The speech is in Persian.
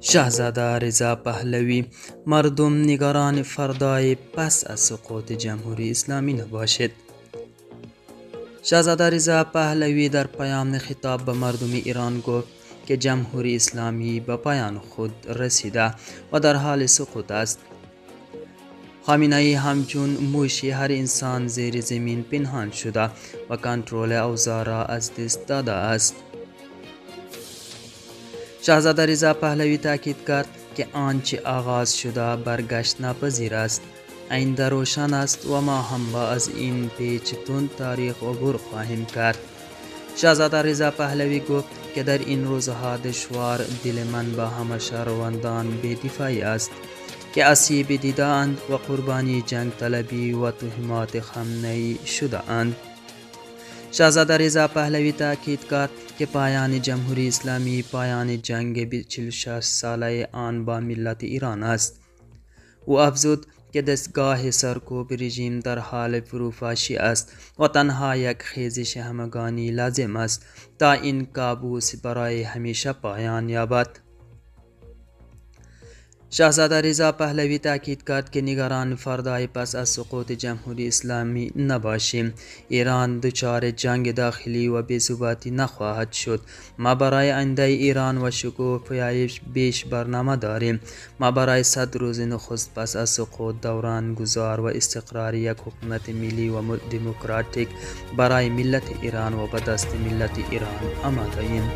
شاهزاده رضا پهلوی مردم نگران فردای پس از سقوط جمهوری اسلامی نباشد. شاهزاده رضا پهلوی در پایان خطاب به مردم ایران گفت که جمهوری اسلامی به پایان خود رسیده و در حال سقوط است. خامنه ای همچون موشی هر انسان زیر زمین پنهان شده و کنترل اوضاع را از دست داده است. شاهزاده رضا پهلوی تاکید کرد که آنچه آغاز شده برگشت ناپذیر است. آینده روشن است و ما هم با از این پیچ تند تاریخ عبور خواهیم کرد. شاهزاده رضا پهلوی گفت که در این روزها دشوار دل من با همه شهروندان بی‌دفاعی است که آسیب دیده‌اند و قربانی جنگ طلبی و تهمات خامنه‌ای شده اند. شاهزاده رضا پهلوی تاکید کرد که پایان جمهوری اسلامی پایان جنگ 46 ساله آن با ملت ایران است. او افزود که دستگاه سرکوب رژیم در حال فروپاشی است و تنها یک خیزش همگانی لازم است تا این کابوس برای همیشه پایان یابد. شاهزاده رضا پهلوی تاکید کرد که نگران فردای پس از سقوط جمهوری اسلامی نباشیم. ایران دچار جنگ داخلی و بی‌ثباتی نخواهد شد. ما برای آینده ایران و شکوفایی بیش برنامه داریم. ما برای 100 روز نخست پس از سقوط دوران گذار و استقرار یک حکومت ملی و دموکراتیک برای ملت ایران و به دست ملت ایران آماده ایم.